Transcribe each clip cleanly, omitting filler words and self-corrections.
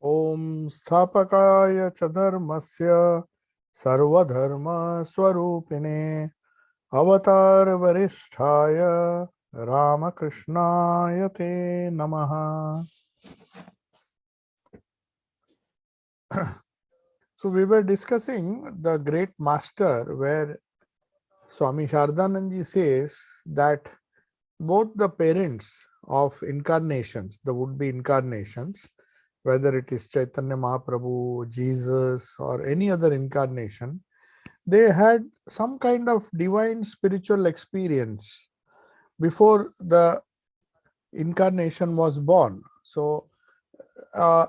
Om Sthapakaya च धर्मस्य सर्वधर्म स्वरूपिणे अवतार वरिष्ठाय Ramakrishnaaya te namaha. So we were discussing the great master where Swami Shardananji says that both the parents of incarnations, the would-be incarnations, whether it is Chaitanya Mahaprabhu, Jesus, or any other incarnation, they had some kind of divine spiritual experience before the incarnation was born. So, uh,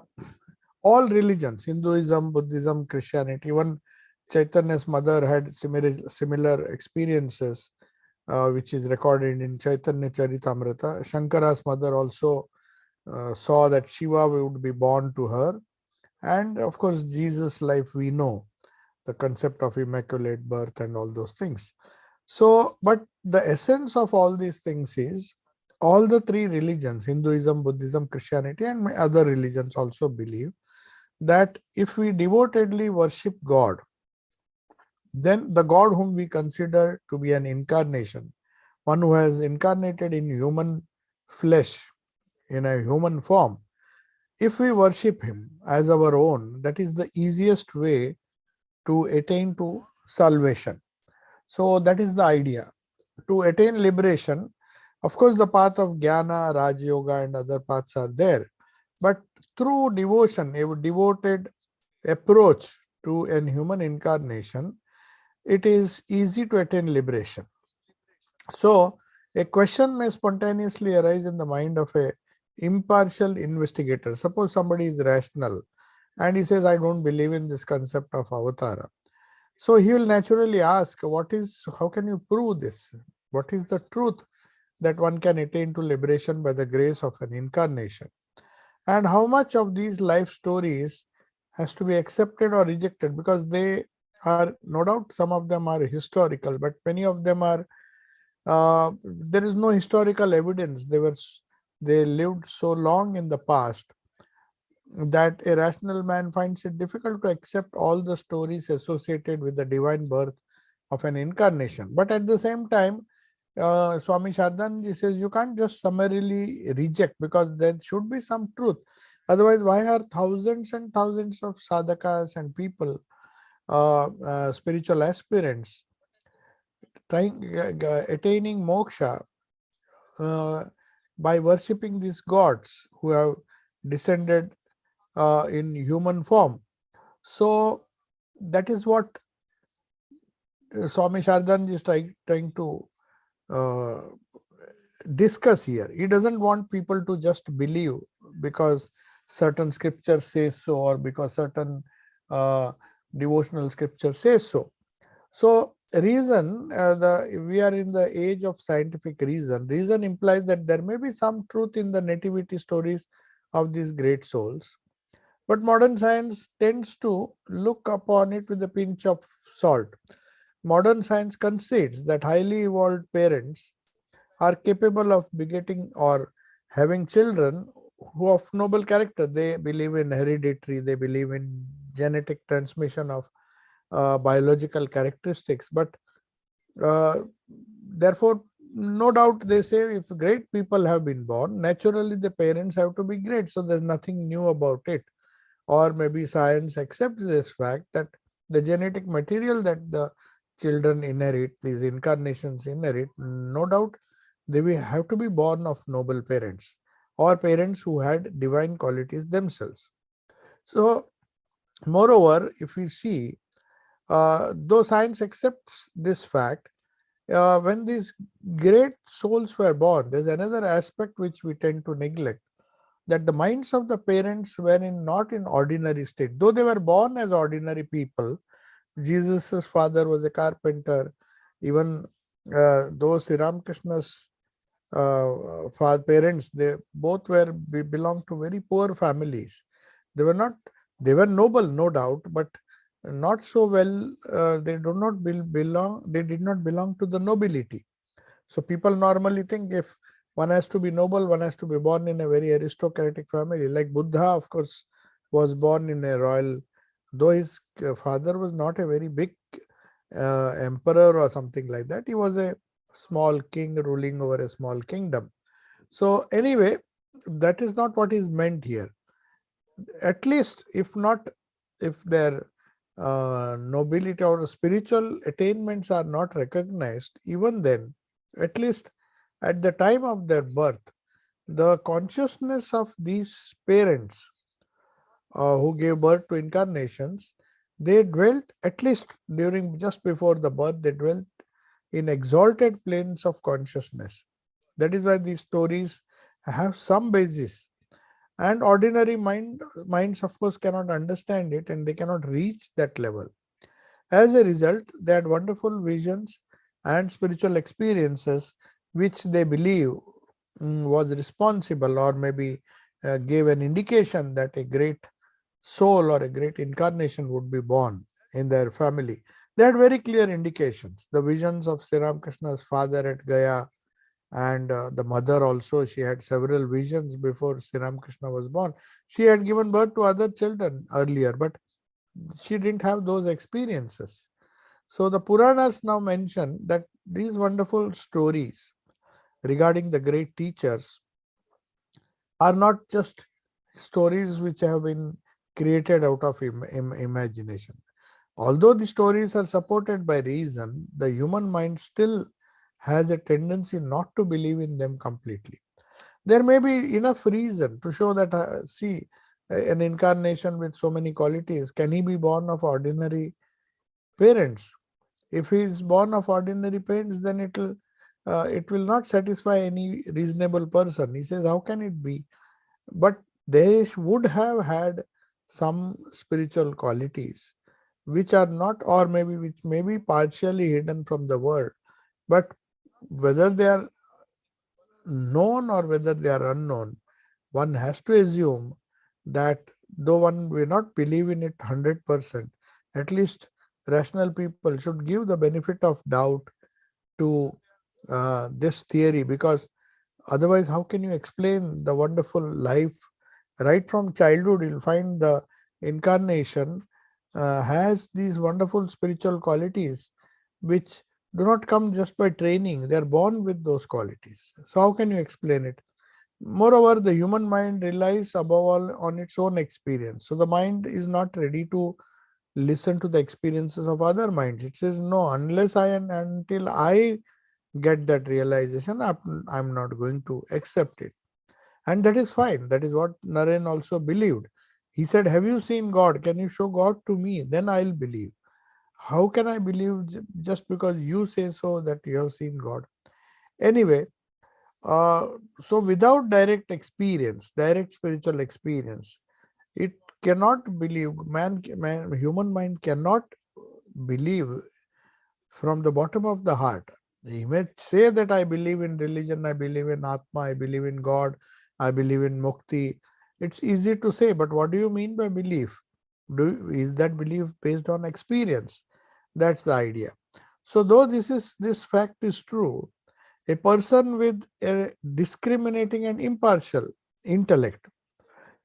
all religions, Hinduism, Buddhism, Christianity, even Chaitanya's mother had similar experiences, which is recorded in Chaitanya Charitamrita. Shankara's mother also saw that Shiva would be born to her. And of course, Jesus' life, we know the concept of immaculate birth and all those things. So, but the essence of all these things is all the three religions, Hinduism, Buddhism, Christianity, and other religions also believe that if we devotedly worship God, then the God whom we consider to be an incarnation, one who has incarnated in human flesh, in a human form, if we worship him as our own, that is the easiest way to attain to salvation. So that is the idea. To attain liberation, of course, the path of Jnana, Raj Yoga, and other paths are there. But through devotion, a devoted approach to an human incarnation, it is easy to attain liberation. So, a question may spontaneously arise in the mind of a impartial investigator. Suppose somebody is rational and he says, I don't believe in this concept of avatara. So he will naturally ask, how can you prove this? What is the truth that one can attain to liberation by the grace of an incarnation? And how much of these life stories has to be accepted or rejected? Because they are, no doubt, some of them are historical, but many of them are, there is no historical evidence. They lived so long in the past that a rational man finds it difficult to accept all the stories associated with the divine birth of an incarnation. But at the same time, Swami Shardanji says you can't just summarily reject, because there should be some truth. Otherwise, why are thousands and thousands of sadhakas and people, spiritual aspirants, attaining moksha by worshipping these gods who have descended in human form? So that is what Swami Shardanji is trying to discuss here. He doesn't want people to just believe because certain scripture says so, or because certain devotional scripture says so. So reason, we are in the age of scientific reason. Reason implies that there may be some truth in the nativity stories of these great souls. But modern science tends to look upon it with a pinch of salt. Modern science concedes that highly evolved parents are capable of begetting or having children who of noble character. They believe in hereditary, they believe in genetic transmission of biological characteristics. But therefore, no doubt they say if great people have been born, naturally the parents have to be great. So there's nothing new about it. Or maybe science accepts this fact that the genetic material that the children inherit, these incarnations inherit, no doubt they will have to be born of noble parents or parents who had divine qualities themselves. So, moreover, if we see, though science accepts this fact, when these great souls were born, there's another aspect which we tend to neglect, that the minds of the parents were not in ordinary state. Though they were born as ordinary people, Jesus' father was a carpenter. Even those Sri Ramakrishna's parents, they both belonged to very poor families. They were not, they were noble, no doubt, but not so well. They did not belong to the nobility. So people normally think if one has to be noble, one has to be born in a very aristocratic family. Like Buddha, of course, was born in a royal, though his father was not a very big emperor or something like that. He was a small king ruling over a small kingdom. So anyway, that is not what is meant here. At least if not, if their nobility or spiritual attainments are not recognized, even then, at least at the time of their birth, the consciousness of these parents who gave birth to incarnations, they dwelt, at least during just before the birth, they dwelt in exalted planes of consciousness. That is why these stories have some basis, and ordinary minds of course cannot understand it, and they cannot reach that level. As a result, they had wonderful visions and spiritual experiences which they believe was responsible, or maybe gave an indication that a great soul or a great incarnation would be born in their family. They had very clear indications. The visions of Sri Ramakrishna's father at Gaya, and the mother also, she had several visions before Sri Ramakrishna was born. She had given birth to other children earlier, but she didn't have those experiences. So the Puranas now mention that these wonderful stories regarding the great teachers are not just stories which have been created out of imagination. Although the stories are supported by reason, the human mind still has a tendency not to believe in them completely. There may be enough reason to show that, see, an incarnation with so many qualities, can he be born of ordinary parents? If he is born of ordinary parents, then it will not satisfy any reasonable person. He says, how can it be? But they would have had some spiritual qualities which are not, or maybe which may be partially hidden from the world. But whether they are known or whether they are unknown, one has to assume that though one may not believe in it 100%, at least rational people should give the benefit of doubt to this theory, because otherwise, how can you explain the wonderful life right from childhood? You'll find the incarnation has these wonderful spiritual qualities which do not come just by training, they are born with those qualities. So, how can you explain it? Moreover, the human mind relies above all on its own experience. So, the mind is not ready to listen to the experiences of other minds. It says, no, unless I and until I get that realization, I'm not going to accept it. And that is fine. That is what Naren also believed. He said, have you seen God? Can you show God to me? Then I'll believe. How can I believe just because you say so that you have seen God? Anyway, uh, so without direct experience, direct spiritual experience, it cannot believe, human mind cannot believe from the bottom of the heart. He may say that I believe in religion, I believe in Atma, I believe in God, I believe in Mukti. It's easy to say, but what do you mean by belief? Is that belief based on experience? That's the idea. So though this fact is true, a person with a discriminating and impartial intellect,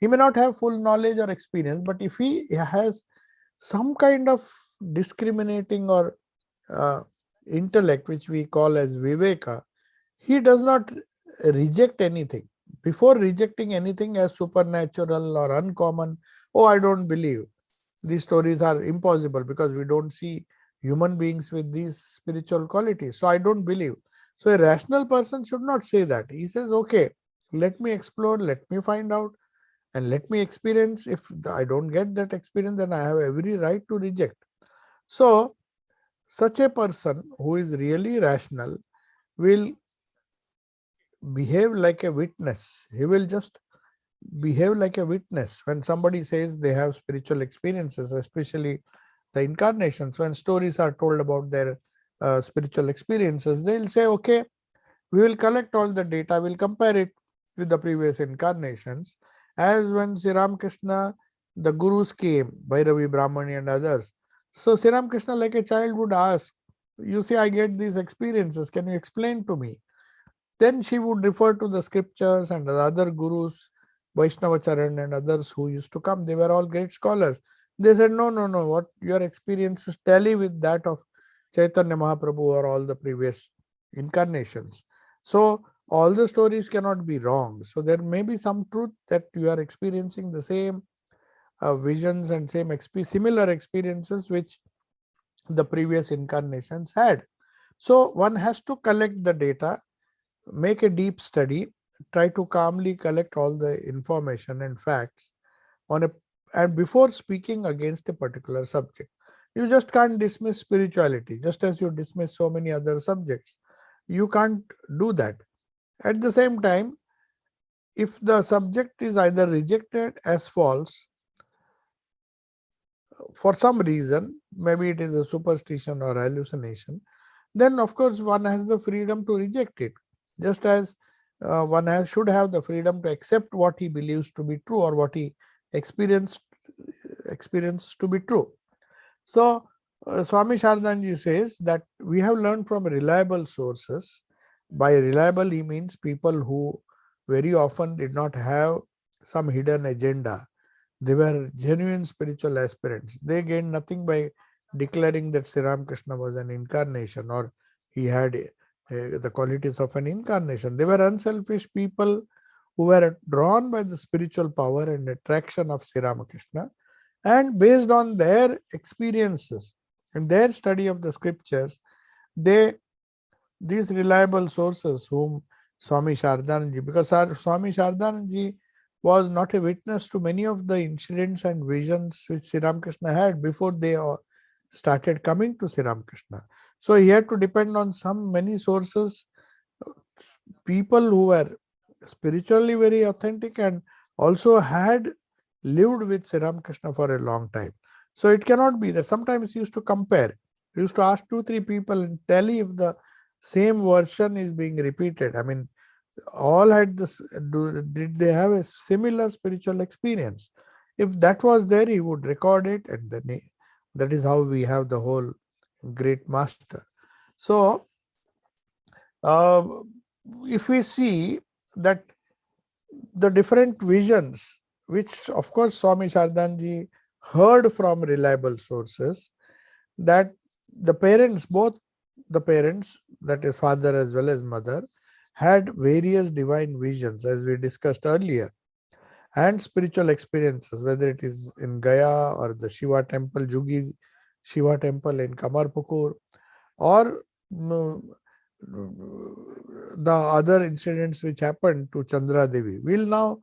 he may not have full knowledge or experience, but if he has some kind of discriminating or uh, intellect, which we call as viveka, he does not reject anything. Before rejecting anything as supernatural or uncommon, oh, I don't believe. These stories are impossible because we don't see human beings with these spiritual qualities. So I don't believe. So a rational person should not say that. He says, okay, let me explore, let me find out, and let me experience. If I don't get that experience, then I have every right to reject. So such a person who is really rational will behave like a witness. He will just behave like a witness when somebody says they have spiritual experiences, especially the incarnations. When stories are told about their spiritual experiences, they'll say, okay, we will collect all the data, we'll compare it with the previous incarnations. As when Sri Ramakrishna, the gurus came, Bhairavi, Brahmani and others. So Sri Ramakrishna, like a child, would ask, you see, I get these experiences, can you explain to me? Then she would refer to the scriptures and the other gurus Vaishnavacharan and others who used to come, they were all great scholars. They said, no, no, no, what your experiences tally with that of Chaitanya Mahaprabhu or all the previous incarnations. So all the stories cannot be wrong. So there may be some truth that you are experiencing the same visions and similar experiences which the previous incarnations had. So one has to collect the data, make a deep study, try to calmly collect all the information and facts on a and before speaking against a particular subject. You just can't dismiss spirituality, just as you dismiss so many other subjects. You can't do that. At the same time, if the subject is either rejected as false for some reason, maybe it is a superstition or hallucination, then of course one has the freedom to reject it, just as should have the freedom to accept what he believes to be true or what he experienced to be true. So Swami Shardanji says that we have learned from reliable sources. By reliable he means people who very often did not have some hidden agenda. They were genuine spiritual aspirants. They gained nothing by declaring that Sri Ramakrishna was an incarnation or he had the qualities of an incarnation. They were unselfish people who were drawn by the spiritual power and attraction of Sri Ramakrishna, and based on their experiences and their study of the scriptures, these reliable sources whom Swami Shardanji, because Swami Shardanji was not a witness to many of the incidents and visions which Sri Ramakrishna had before they started coming to Sri Ramakrishna. So he had to depend on many sources, people who were spiritually very authentic and also had lived with Sri Ramakrishna for a long time. So it cannot be that sometimes he used to compare. He used to ask 2-3 people and tally if the same version is being repeated. I mean, all had this, did they have a similar spiritual experience? If that was there, he would record it, and then that is how we have the whole great master. So if we see that the different visions, which of course Swami Shardanji heard from reliable sources, that the parents, both the parents, that is father as well as mother, had various divine visions, as we discussed earlier, and spiritual experiences, whether it is in Gaya or the Shiva temple, Jugi Shiva temple in Kamarpukur, or the other incidents which happened to Chandra Devi. We'll now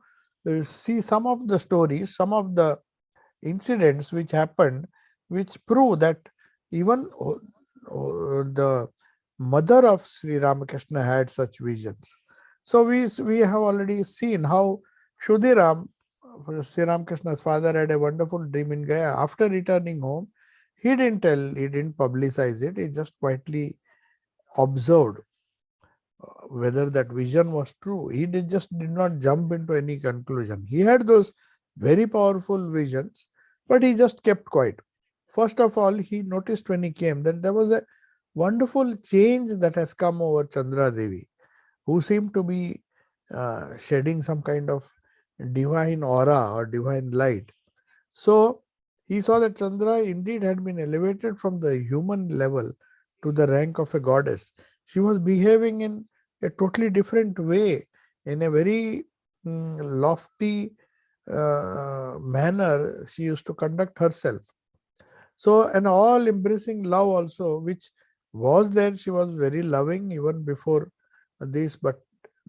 see some of the stories, some of the incidents which happened, which prove that even the mother of Sri Ramakrishna had such visions. So we have already seen how Shudiram, Sri Ramakrishna's father, had a wonderful dream in Gaya. After returning home, he didn't publicize it, he just quietly observed whether that vision was true. He just did not jump into any conclusion. He had those very powerful visions, but he just kept quiet. First of all, he noticed when he came that there was a wonderful change that has come over Chandra Devi, who seemed to be shedding some kind of divine aura or divine light. So he saw that Chandra indeed had been elevated from the human level to the rank of a goddess. She was behaving in a totally different way, in a very lofty manner. She used to conduct herself. So an all embracing love also, which was there, she was very loving even before this, but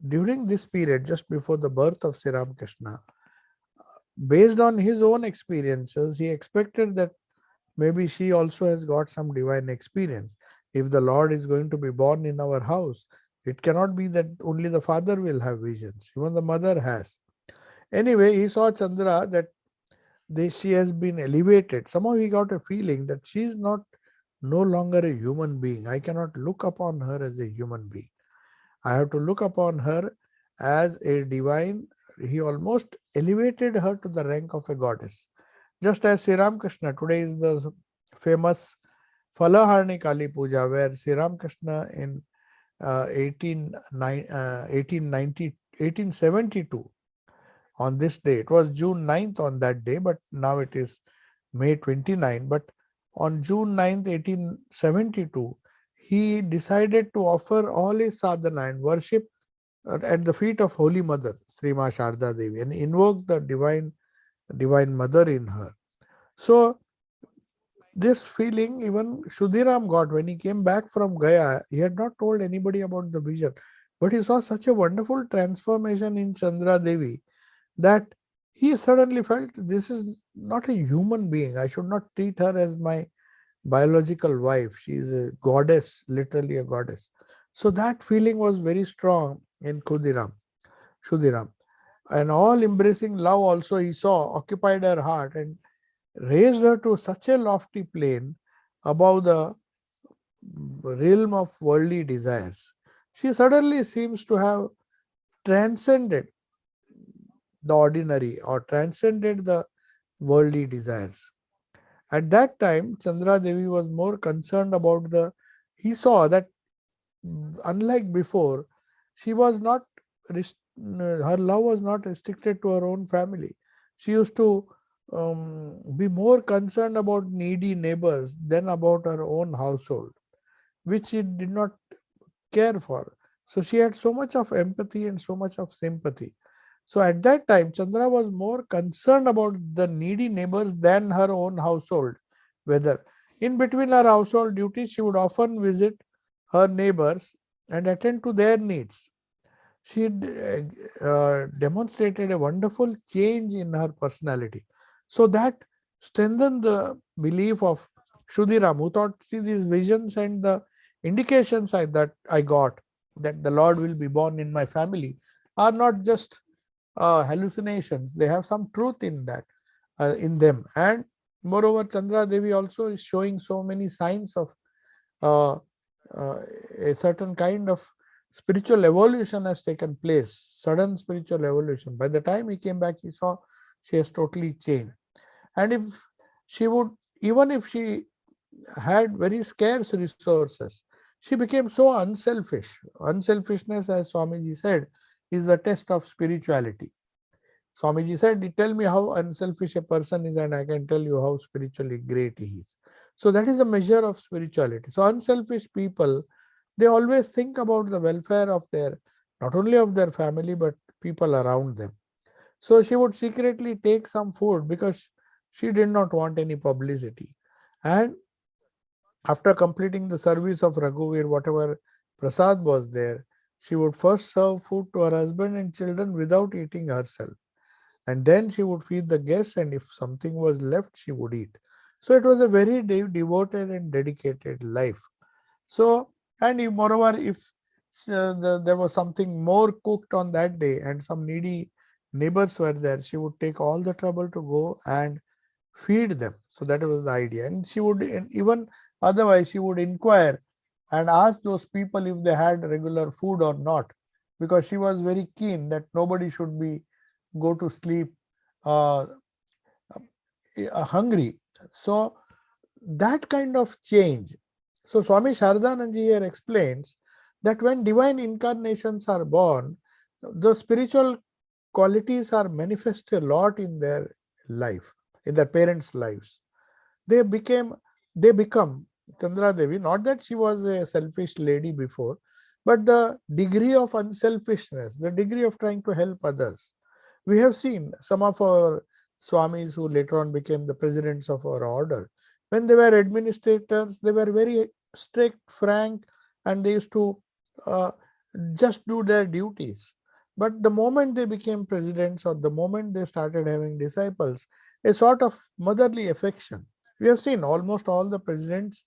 during this period, just before the birth of Sri Ramakrishna, based on his own experiences, he expected that maybe she also has got some divine experience. If the Lord is going to be born in our house, it cannot be that only the father will have visions, even the mother has. Anyway, he saw Chandra that she has been elevated. Somehow he got a feeling that she is no longer a human being. I cannot look upon her as a human being. I have to look upon her as a divine. He almost elevated her to the rank of a goddess. Just as Sri Ramakrishna, today is the famous Falaharni Kali Puja, where Sri Ramakrishna in 1872, on this day. It was June 9th on that day, but now it is May 29. But on June 9th, 1872, he decided to offer all his sadhana and worship at the feet of Holy Mother, Sri Ma Sharda Devi, and invoke the divine mother in her. So this feeling even Shudiram got when he came back from Gaya. He had not told anybody about the vision, but he saw such a wonderful transformation in Chandra Devi that he suddenly felt this is not a human being. I should not treat her as my biological wife. She is a goddess, literally a goddess. So that feeling was very strong in Shudiram. And all embracing love also he saw occupied her heart and raised her to such a lofty plane above the realm of worldly desires. She suddenly seems to have transcended the ordinary or transcended the worldly desires. At that time, Chandra Devi was more concerned about he saw that unlike before, she was not, her love was not restricted to her own family. She used to be more concerned about needy neighbors than about her own household, which she did not care for. So she had so much of empathy and so much of sympathy. So at that time, Chandra was more concerned about the needy neighbors than her own household. Whether in between her household duties, she would often visit her neighbors and attend to their needs. She demonstrated a wonderful change in her personality. So that strengthened the belief of Shudiram, who thought, see, these visions and the indications that I got that the Lord will be born in my family are not just hallucinations. They have some truth in that, in them. And moreover, Chandra Devi also is showing so many signs of uh, a certain kind of spiritual evolution has taken place, sudden spiritual evolution. By the time he came back, he saw she has totally changed. And if she would, even if she had very scarce resources, she became so unselfish. Unselfishness, as Swamiji said, is the test of spirituality. Swamiji said, tell me how unselfish a person is, and I can tell you how spiritually great he is. So that is a measure of spirituality. So unselfish people, they always think about the welfare of not only of their family, but people around them. So she would secretly take some food because she did not want any publicity. And after completing the service of Raghuvir, whatever prasad was there, she would first serve food to her husband and children without eating herself. And then she would feed the guests, and if something was left, she would eat. So it was a very devoted and dedicated life. So, and moreover, if there was something more cooked on that day and some needy neighbors were there, she would take all the trouble to go and feed them. So that was the idea. And she would, even otherwise, she would inquire and ask those people if they had regular food or not, because she was very keen that nobody should go to sleep uh, hungry. So that kind of change. So Swami Shardanand here explains that when divine incarnations are born, the spiritual qualities are manifested a lot in their life, in their parents' lives. They become Chandra Devi, not that she was a selfish lady before, but the degree of unselfishness, the degree of trying to help others. We have seen some of our Swamis who later on became the presidents of our order. When they were administrators, they were very strict, frank, and they used to uh, just do their duties. But the moment they became presidents or the moment they started having disciples, a sort of motherly affection. We have seen almost all the presidents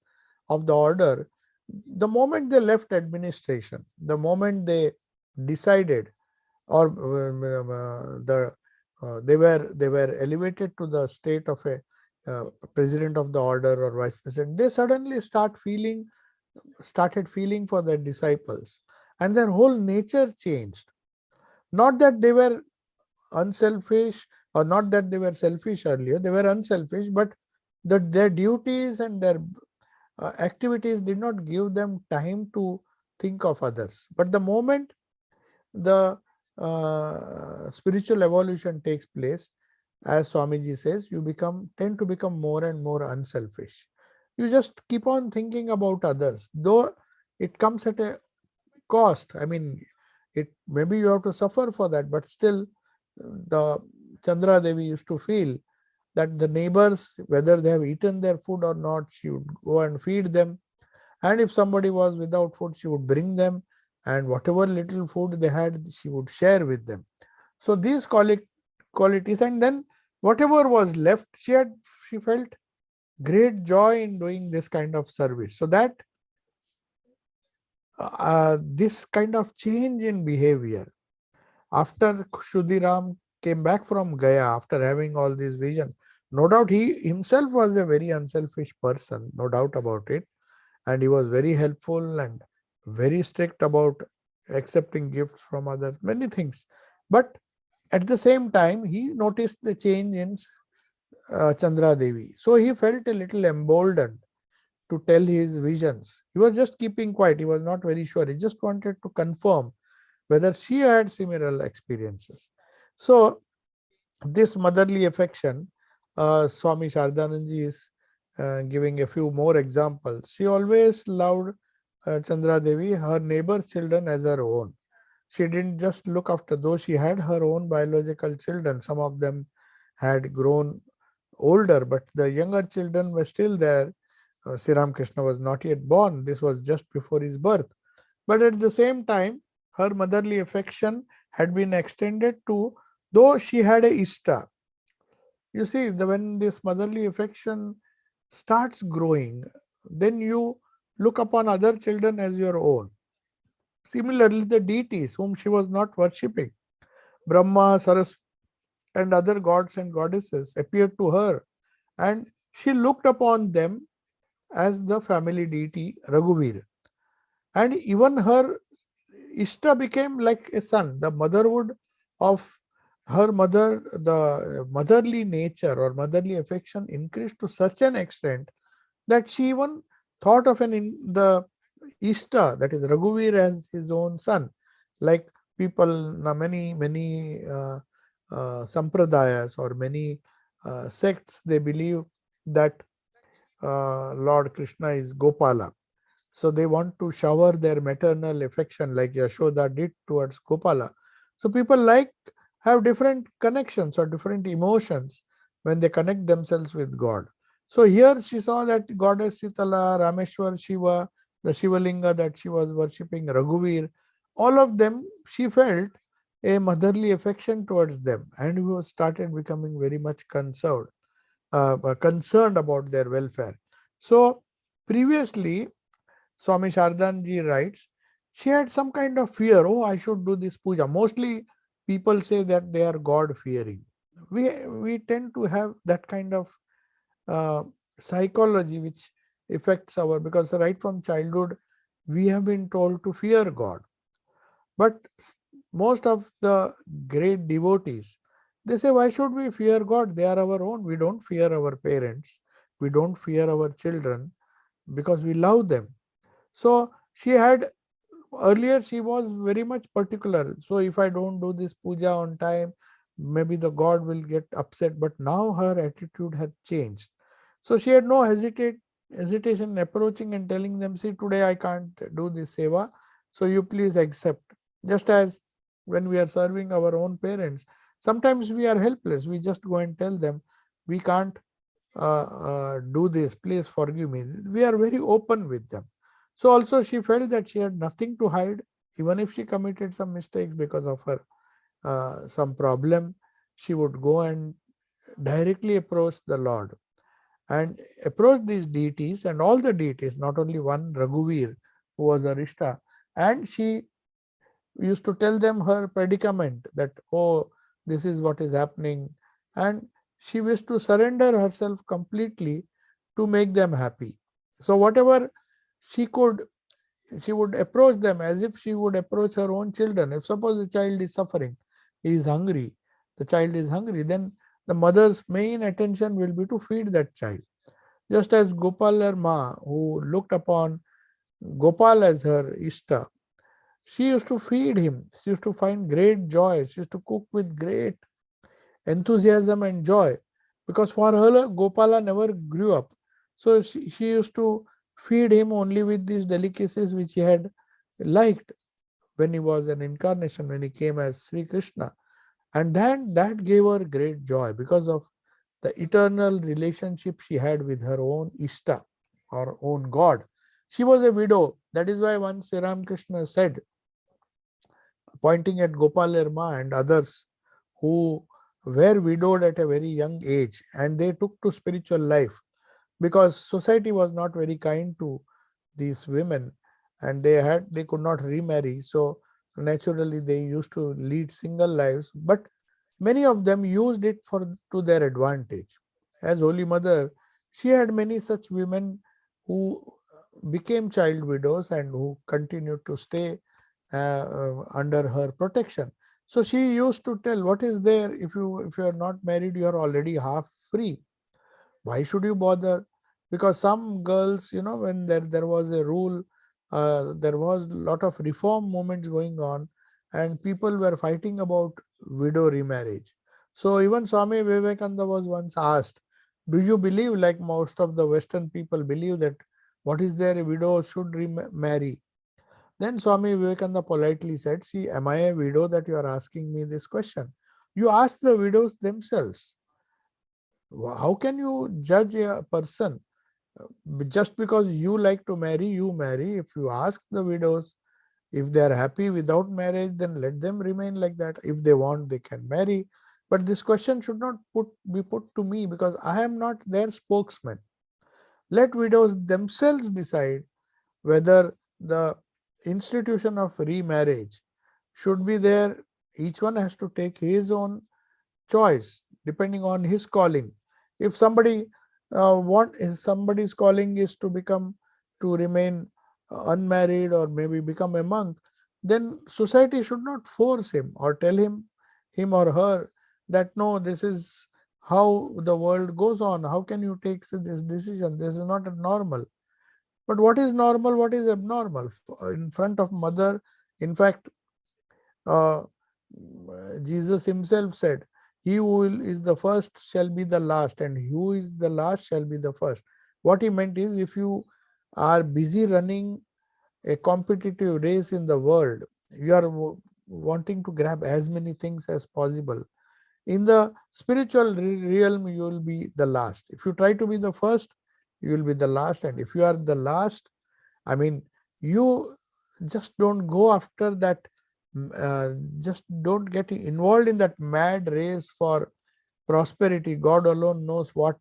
of the order, the moment they left administration, the moment they decided or they were elevated to the state of a president of the order or vice president, they suddenly started feeling for their disciples, and their whole nature changed. Not that they were unselfish or not that they were selfish earlier, they were unselfish, but their duties and their activities did not give them time to think of others. But the moment the spiritual evolution takes place, as Swamiji says, you tend to become more and more unselfish. You just keep on thinking about others, though it comes at a cost. I mean, it maybe you have to suffer for that, but still, the Chandra Devi used to feel that the neighbors, whether they have eaten their food or not, she would go and feed them. And if somebody was without food, she would bring them, and whatever little food they had, she would share with them. So these qualities, and then whatever was left, she felt great joy in doing this kind of service. So that this kind of change in behavior after Kshudiram came back from Gaya after having all these visions, no doubt he himself was a very unselfish person, no doubt about it, and he was very helpful and very strict about accepting gifts from others, many things. But at the same time, he noticed the change in Chandra Devi. So he felt a little emboldened to tell his visions. He was just keeping quiet. He was not very sure. He just wanted to confirm whether she had similar experiences. So this motherly affection, Swami Shardananji is giving a few more examples. She always loved Chandra Devi, her neighbor's children, as her own. She didn't just look after, though she had her own biological children. Some of them had grown older, but the younger children were still there. Sri Ramakrishna was not yet born. This was just before his birth. But at the same time, her motherly affection had been extended to, though she had a Ishta. You see, when this motherly affection starts growing, then you look upon other children as your own. Similarly, the deities whom she was not worshipping, Brahma, Saraswati, and other gods and goddesses appeared to her, and she looked upon them as the family deity Raghuvir. And even her Ishta became like a son. The motherhood of her mother, the motherly nature or motherly affection increased to such an extent that she even thought of the Ishta, that is Raghuvir, as his own son. Like people, many sampradayas or many sects, they believe that Lord Krishna is Gopala. So they want to shower their maternal affection like Yashoda did towards Gopala. So people have different connections or different emotions when they connect themselves with God. So here she saw that goddess Sitala, Rameshwar, Shiva, the Shivalinga that she was worshipping, Raghuvir, all of them, she felt a motherly affection towards them, and started becoming very much concerned about their welfare. So previously, Swami Shardanji writes, she had some kind of fear. Oh, I should do this puja. Mostly people say that they are God fearing. We tend to have that kind of uh, psychology which affects because right from childhood we have been told to fear God. But most of the great devotees, they say, why should we fear God? They are our own. We don't fear our parents. We don't fear our children because we love them. So earlier she was very much particular. So if I don't do this puja on time, maybe the God will get upset. But now her attitude had changed. So she had no hesitation in approaching and telling them, see, today I can't do this seva, so you please accept. Just as when we are serving our own parents, sometimes we are helpless. We just go and tell them, we can't do this, please forgive me. We are very open with them. So also she felt that she had nothing to hide, even if she committed some mistakes because of her some problem, she would go and directly approach the Lord and approach these deities, and all the deities, not only one, Raghuvir, who was Arishta, and she used to tell them her predicament, that, oh, this is what is happening, and she wished to surrender herself completely to make them happy. So whatever she could, she would approach them as if she would approach her own children. If suppose the child is suffering, he is hungry, the child is hungry, then the mother's main attention will be to feed that child. Just as Gopal Ma, who looked upon Gopal as her Ishta, She used to feed him. She used to find great joy. She used to cook with great enthusiasm and joy, because for her Gopala never grew up. So she used to feed him only with these delicacies which he had liked when he was an incarnation, when he came as Sri Krishna. And then that gave her great joy because of the eternal relationship she had with her own Ishta or own God. She was a widow. That is why once Sri Ramakrishna said, pointing at Gopal Verma and others who were widowed at a very young age and they took to spiritual life because society was not very kind to these women, and they could not remarry, so naturally they used to lead single lives, but many of them used it for to their advantage. As Holy Mother, she had many such women who became child widows and who continued to stay under her protection. So she used to tell, what is there, if you are not married, you are already half free. Why should you bother? Because some girls, when there was a rule, there was a lot of reform movements going on, and people were fighting about widow remarriage. So even Swami Vivekananda was once asked, do you believe, like most of the Western people believe, that what is there, a widow should remarry? Then Swami Vivekananda politely said, see, am I a widow that you are asking me this question? You ask the widows themselves. How can you judge a person? Just because you like to marry, you marry. If you ask the widows, if they are happy without marriage, then let them remain like that. If they want, they can marry. But this question should not be put to me, because I am not their spokesman. Let widows themselves decide whether the institution of remarriage should be there. Each one has to take his own choice depending on his calling. If somebody's calling is to remain unmarried or maybe become a monk, then society should not force him or tell him or her that no, this is how the world goes on. How can you take this decision? This is not normal. But what is normal? What is abnormal? In front of mother, in fact, uh, Jesus himself said, he who is the first shall be the last, and he who is the last shall be the first. What he meant is, if you are busy running a competitive race in the world, you are wanting to grab as many things as possible. In the spiritual realm, you will be the last. If you try to be the first, you will be the last. And if you are the last, I mean, you just don't go after that, just don't get involved in that mad race for prosperity. God alone knows what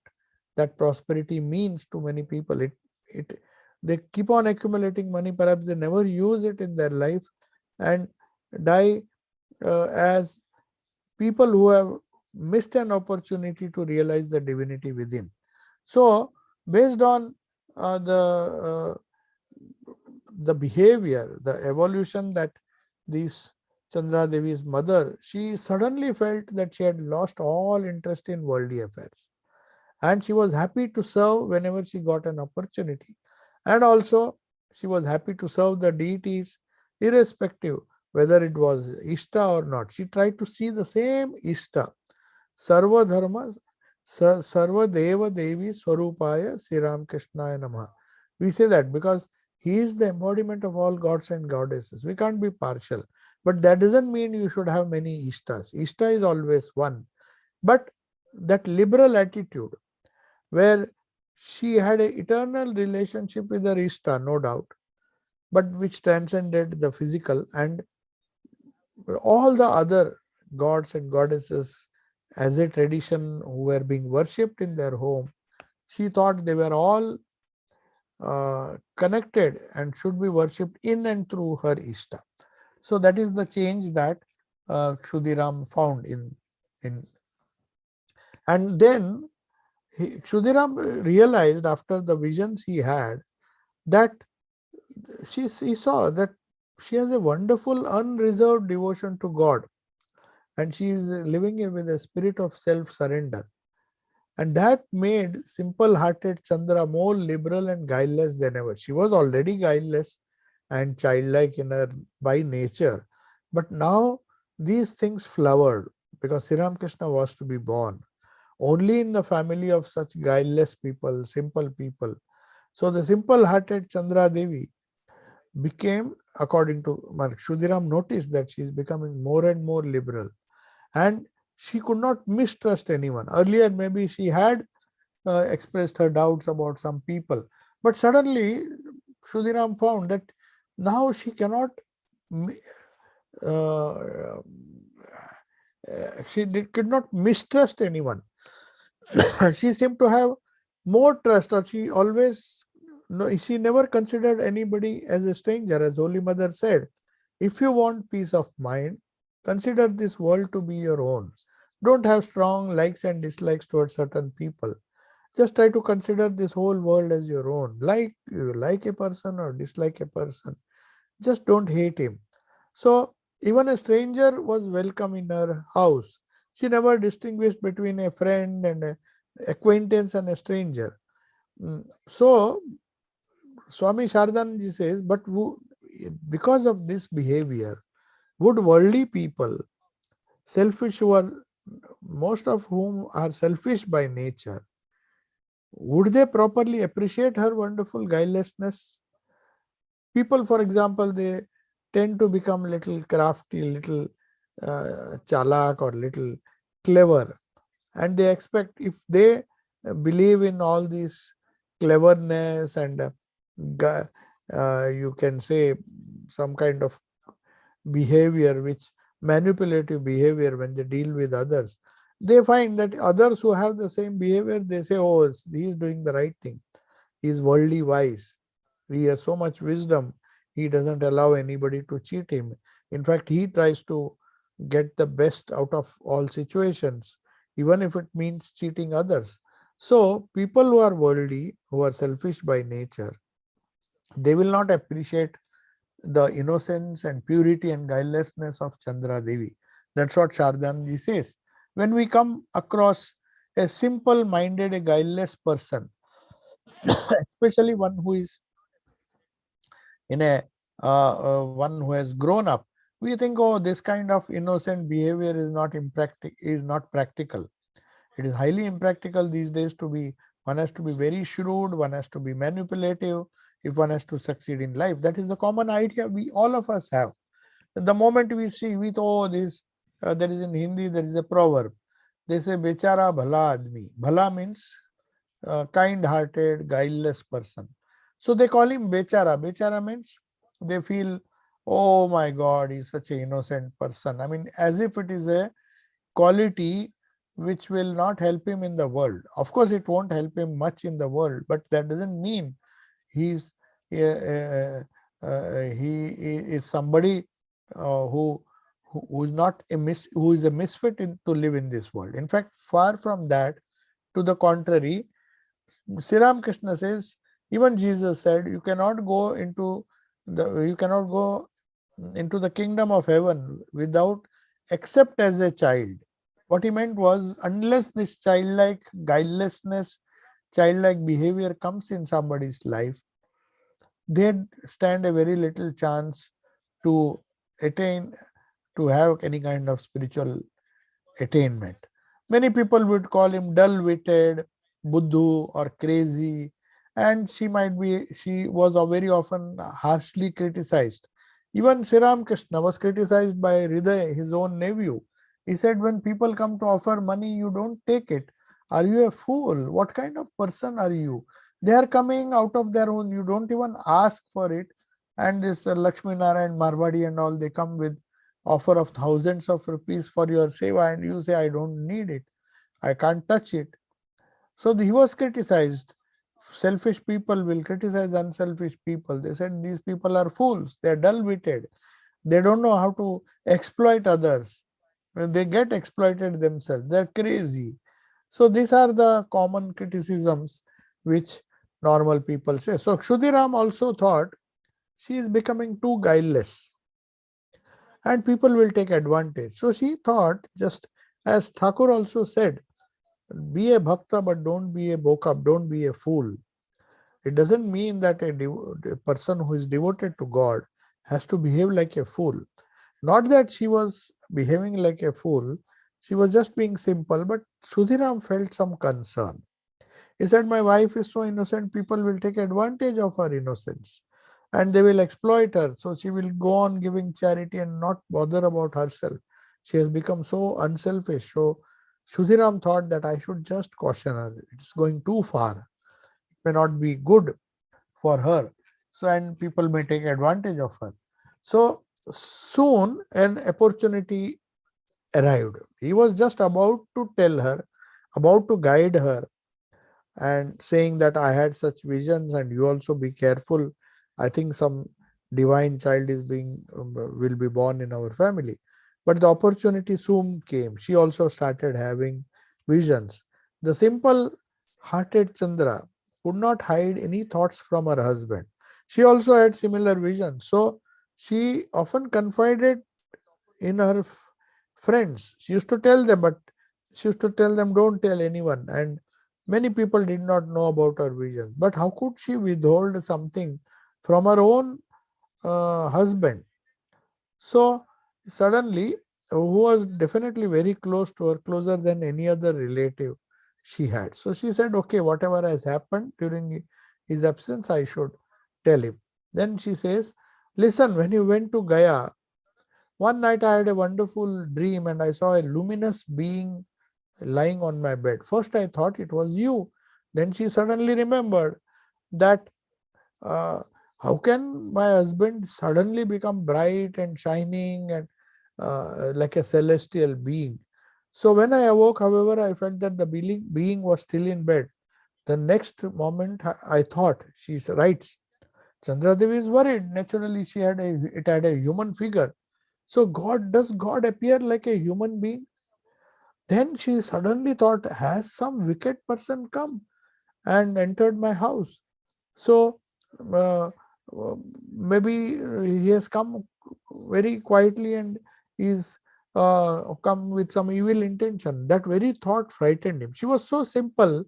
that prosperity means to many people. It they keep on accumulating money, perhaps they never use it in their life, and die as people who have missed an opportunity to realize the divinity within. So, based on the behavior, the evolution, that this Chandra Devi's mother, she suddenly felt that she had lost all interest in worldly affairs. And she was happy to serve whenever she got an opportunity. And also, she was happy to serve the deities, irrespective whether it was Ishta or not. She tried to see the same Ishta. Sarva Dharma, Sarva Deva Devi Swarupaya Sri Ram Krishnaya Namaha. We say that because he is the embodiment of all gods and goddesses. We can't be partial. But that doesn't mean you should have many Ishtas. Ishta is always one. But that liberal attitude, where she had an eternal relationship with her Ishta, no doubt, but which transcended the physical, and all the other gods and goddesses as a tradition who were being worshipped in their home. She thought they were all connected and should be worshipped in and through her Ishta. So that is the change that Kshudiram found in. And then Kshudiram realized, after the visions he had, that he saw that she has a wonderful unreserved devotion to God, and she is living with a spirit of self-surrender. And that made simple-hearted Chandra more liberal and guileless than ever. She was already guileless and childlike in her by nature. But now these things flowered because Sri Ramakrishna was to be born only in the family of such guileless people, simple people. So the simple-hearted Chandra Devi became, according to Kshudiram, noticed that she is becoming more and more liberal, and she could not mistrust anyone. Earlier, maybe she had expressed her doubts about some people, but suddenly Kshudiram found that now she cannot. Uh, could not mistrust anyone. She seemed to have more trust, or she always, no, she never considered anybody as a stranger. As Holy Mother said, if you want peace of mind, consider this world to be your own. Don't have strong likes and dislikes towards certain people. Just try to consider this whole world as your own. Like you like a person or dislike a person, just don't hate him. So even a stranger was welcome in her house. She never distinguished between a friend and a acquaintance and a stranger. So Swami Shardanji says, but because of this behavior, would worldly people, selfish, who are most of whom are selfish by nature, would they properly appreciate her wonderful guilelessness? People, for example, they tend to become little crafty, little chalak, or little clever, and they expect, if they believe in all this cleverness and you can say some kind of behavior, which manipulative behavior, when they deal with others, they find that others who have the same behavior, they say, oh, he is doing the right thing, he is worldly wise, he has so much wisdom, he doesn't allow anybody to cheat him. In fact, he tries to get the best out of all situations, even if it means cheating others. So people who are worldly, who are selfish by nature, they will not appreciate the innocence and purity and guilelessness of Chandra Devi. That's what Shardanji says. When we come across a simple minded, a guileless person, especially one who is in a one who has grown up, we think, oh, this kind of innocent behavior is not practical. It is highly impractical these days to be. One has to be very shrewd, one has to be manipulative if one has to succeed in life. That is the common idea we all of us have. The moment we see, we thought, oh, this there is in Hindi, there is a proverb. They say, Bechara bhala admi. Bhala means kind-hearted, guileless person. So they call him Bechara. Bechara means they feel, oh my God, he's such an innocent person. I mean, as if it is a quality which will not help him in the world. Of course, it won't help him much in the world, but that doesn't mean he's he is somebody who is not who is a misfit to live in this world. In fact, far from that, to the contrary, Sri Ramakrishna says, even Jesus said, you cannot go into the kingdom of heaven without, except as a child. What he meant was, unless this childlike guilelessness, childlike behavior comes in somebody's life, they stand a very little chance to attain, to have any kind of spiritual attainment. Many people would call him dull-witted, buddhu, or crazy, and she was very often harshly criticized. Even Sri Ramakrishna was criticized by Hriday, his own nephew. He said, when people come to offer money, you don't take it. Are you a fool? What kind of person are you? They are coming out of their own, you don't even ask for it. And this Lakshmi Narayan Marwadi and all, they come with offer of thousands of rupees for your seva, and you say, I don't need it, I can't touch it. So he was criticized. Selfish people will criticize unselfish people. They said these people are fools, they are dull-witted, they don't know how to exploit others. When they get exploited themselves, they're crazy. So these are the common criticisms which normal people say. So Kshudiram also thought she is becoming too guileless and people will take advantage. So she thought, just as Thakur also said, be a bhakta, but don't be a bokap, don't be a fool. It doesn't mean that a person who is devoted to God has to behave like a fool. Not that she was behaving like a fool, she was just being simple, but Sudhiram felt some concern. He said, my wife is so innocent, people will take advantage of her innocence and they will exploit her. So she will go on giving charity and not bother about herself. She has become so unselfish. So Sudhiram thought that I should just caution her. It's going too far. It may not be good for her. So, and people may take advantage of her. So soon an opportunity arrived. He was just about to tell her, about to guide her, and saying that I had such visions and you also be careful. I think some divine child is will be born in our family. But the opportunity soon came. She also started having visions. The simple hearted Chandra could not hide any thoughts from her husband. She also had similar visions. So she often confided in her friends. She used to tell them, but she used to tell them, don't tell anyone. And many people did not know about her vision. But how could she withhold something from her own husband? So suddenly, who was definitely very close to her, closer than any other relative she had. So she said, okay, whatever has happened during his absence, I should tell him. Then she says, listen, when you went to Gaya, one night I had a wonderful dream and I saw a luminous being lying on my bed. First I thought it was you. Then she suddenly remembered that uh, how can my husband suddenly become bright and shining and like a celestial being? So when I awoke, however, I felt that the being was still in bed. The next moment I thought, she writes, Chandra Devi is worried. Naturally, it had a human figure. So does God appear like a human being? Then she suddenly thought, has some wicked person come and entered my house? So uh, maybe he has come very quietly and is come with some evil intention. That very thought frightened him. She was so simple,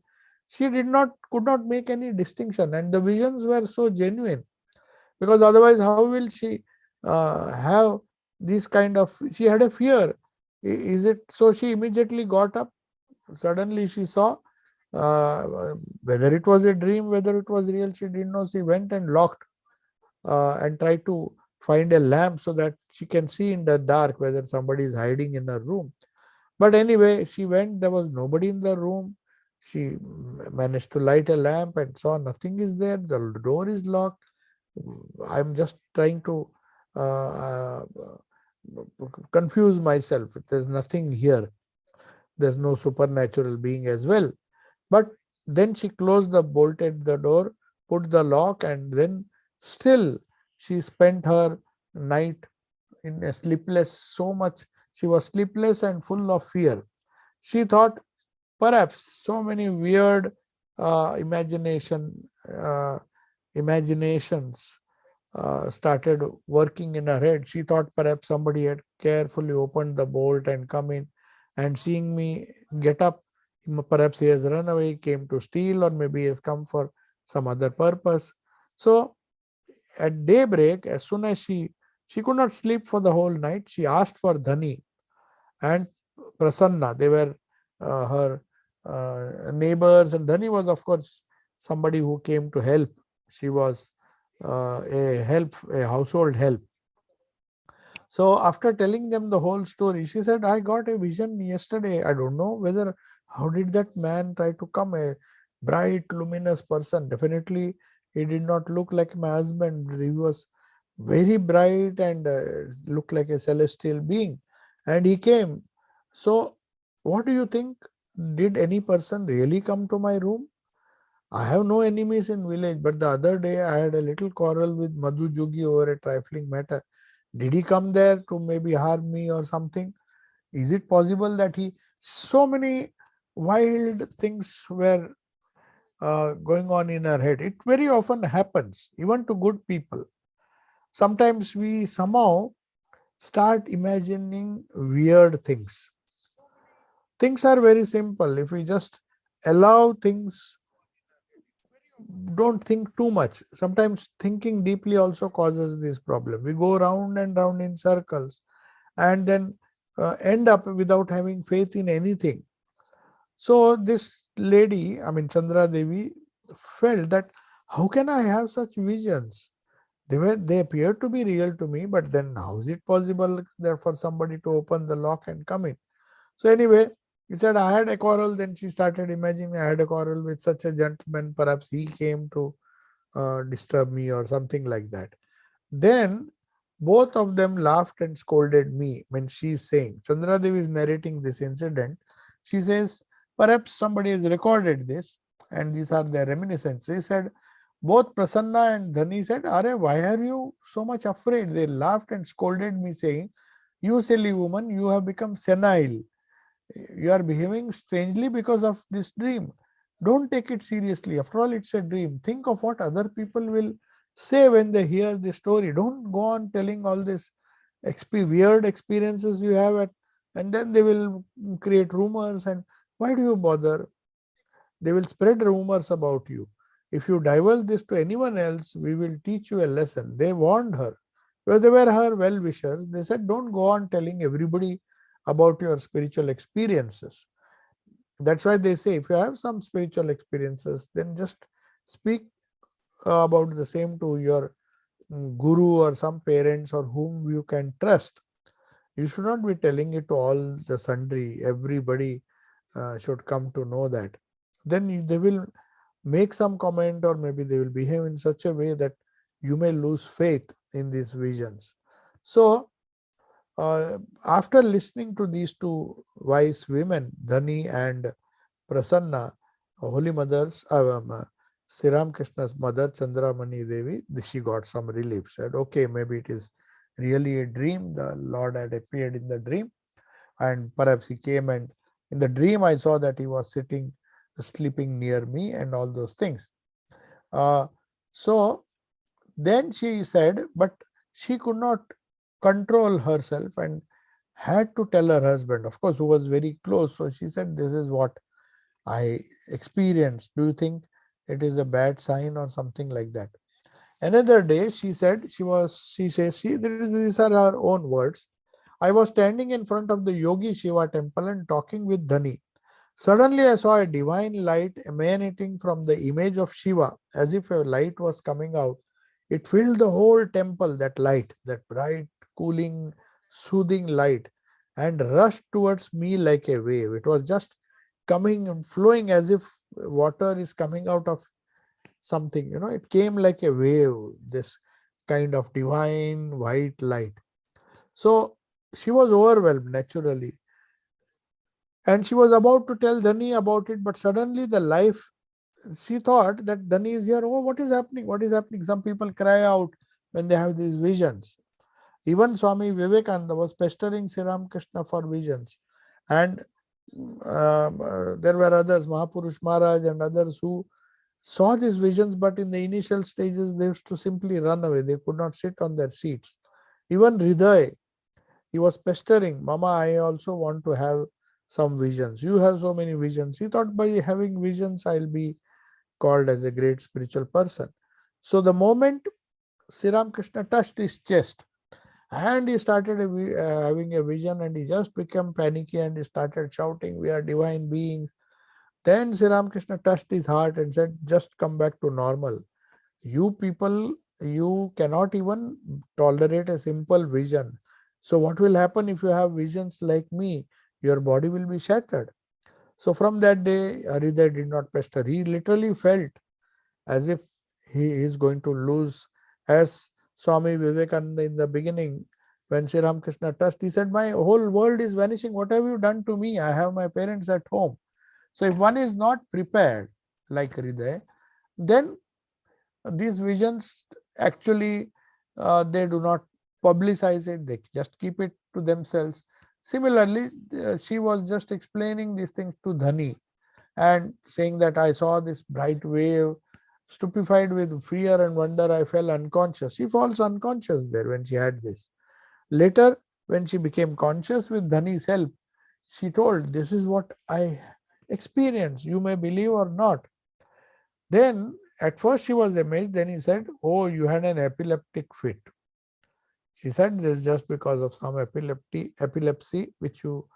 she could not make any distinction, and the visions were so genuine, because otherwise how will she have this kind of, she had a fear. Is it so? She immediately got up. Suddenly she saw, whether it was a dream, whether it was real, she didn't know. She went and locked and tried to find a lamp so that she can see in the dark whether somebody is hiding in her room. But anyway, she went, there was nobody in the room. She managed to light a lamp and saw nothing is there, the door is locked. I'm just trying to uh, confuse myself. There's nothing here. There's no supernatural being as well. But then she closed bolted the door, put the lock, and then still she spent her night in a sleepless, so much. She was sleepless and full of fear. She thought perhaps so many weird uh, imagination uh, imaginations started working in her head. She thought perhaps somebody had carefully opened the bolt and come in, and seeing me get up, perhaps he has run away, came to steal, or maybe he has come for some other purpose. So at daybreak, as soon as she could not sleep for the whole night, she asked for Dhani and Prasanna. They were her neighbors, and Dhani was, of course, somebody who came to help. She was a household help. So after telling them the whole story, she said, I got a vision yesterday. I don't know whether, how did that man try to come, a bright, luminous person. Definitely, he did not look like my husband. He was very bright and looked like a celestial being. And he came. So what do you think? Did any person really come to my room? I have no enemies in village, but the other day I had a little quarrel with Madhu Jogi over a trifling matter. Did he come there to maybe harm me or something? Is it possible that so many wild things were going on in our head? It very often happens, even to good people. Sometimes we somehow start imagining weird things. Things are very simple. If we just allow things don't think too much. Sometimes thinking deeply also causes this problem. We go round and round in circles and then end up without having faith in anything. So this lady, I mean Chandra Devi, felt that how can I have such visions? They appear to be real to me, but then how is it possible that for somebody to open the lock and come in? So anyway, he said I had a quarrel. Then she started imagining I had a quarrel with such a gentleman. Perhaps he came to disturb me or something like that. Then both of them laughed and scolded me when she's saying, Chandra Devi is narrating this incident. She says, perhaps somebody has recorded this and these are their reminiscences. He said, both Prasanna and Dhani said, Are, why are you so much afraid? They laughed and scolded me, saying, You silly woman, you have become senile. You are behaving strangely because of this dream. Don't take it seriously. After all, it's a dream. Think of what other people will say when they hear the story. Don't go on telling all this weird experiences you have and then they will create rumors. And why do you bother? They will spread rumors about you. If you divulge this to anyone else, we will teach you a lesson. They warned her. Well, they were her well wishers. They said, don't go on telling everybody about your spiritual experiences. That's why they say if you have some spiritual experiences, then just speak about the same to your guru or some parents or whom you can trust. You should not be telling it to all the sundry. Everybody should come to know that. Then they will make some comment or maybe they will behave in such a way that you may lose faith in these visions. So after listening to these two wise women, Dhani and Prasanna, Holy Mother's, Sri Ramakrishna's mother, Chandramani Devi, she got some relief. Said, okay, maybe it is really a dream. The Lord had appeared in the dream, and perhaps he came and in the dream I saw that he was sitting, sleeping near me, and all those things. So then she said, but she could not control herself and had to tell her husband, of course, who was very close. So she said, this is what I experienced. Do you think it is a bad sign or something like that? Another day, she said, these are her own words. I was standing in front of the Yogi Shiva temple and talking with Dhani. Suddenly, I saw a divine light emanating from the image of Shiva, as if a light was coming out. It filled the whole temple, that light, that bright, cooling, soothing light, and rushed towards me like a wave. It was just coming and flowing as if water is coming out of something. It came like a wave, this kind of divine white light. So she was overwhelmed naturally. And she was about to tell Dhani about it, but suddenly she thought that Dhani is here. Oh, what is happening? What is happening? Some people cry out when they have these visions. Even Swami Vivekananda was pestering Sri Ramakrishna for visions. And there were others, Mahapurush Maharaj and others who saw these visions, but in the initial stages, they used to simply run away. They could not sit on their seats. Even Hriday, he was pestering, Mama, I also want to have some visions. You have so many visions. He thought by having visions, I'll be called as a great spiritual person. So the moment Sri Ramakrishna touched his chest and he started having a vision and he just became panicky and he started shouting, we are divine beings. Then Sri Ramakrishna touched his heart and said, just come back to normal. You people, you cannot even tolerate a simple vision. So what will happen if you have visions like me? Your body will be shattered. So from that day, Hriday did not pester. He literally felt as if he is going to lose. As Swami Vivekananda in the beginning, when Sri Ramakrishna touched, he said, my whole world is vanishing. What have you done to me? I have my parents at home. So if one is not prepared, like Hriday, then these visions actually, they do not publicize it. They just keep it to themselves. Similarly, she was just explaining these things to Dhani and saying that I saw this bright wave. Stupefied with fear and wonder, I fell unconscious. She falls unconscious there when she had this. Later, when she became conscious with Dhani's help, she told, this is what I experienced. You may believe or not. Then at first she was amazed. Then he said, "Oh, you had an epileptic fit." She said, "This is just because of some epilepsy which you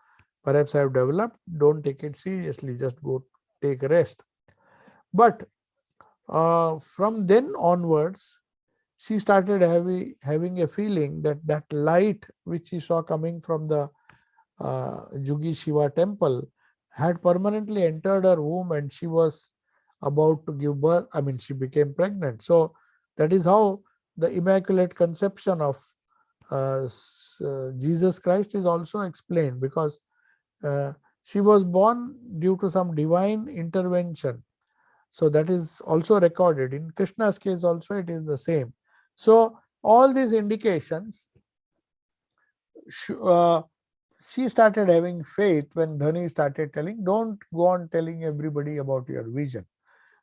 perhaps have developed. Don't take it seriously. Just go take a rest." But from then onwards, she started having a feeling that that light which she saw coming from the Jugi Shiva temple had permanently entered her womb, and she was about to give birth. I mean, she became pregnant. So that is how the Immaculate Conception of Jesus Christ is also explained, because uh, she was born due to some divine intervention. So that is also recorded. In Krishna's case also it is the same. So all these indications, uh, she started having faith when Dhani started telling, don't go on telling everybody about your vision.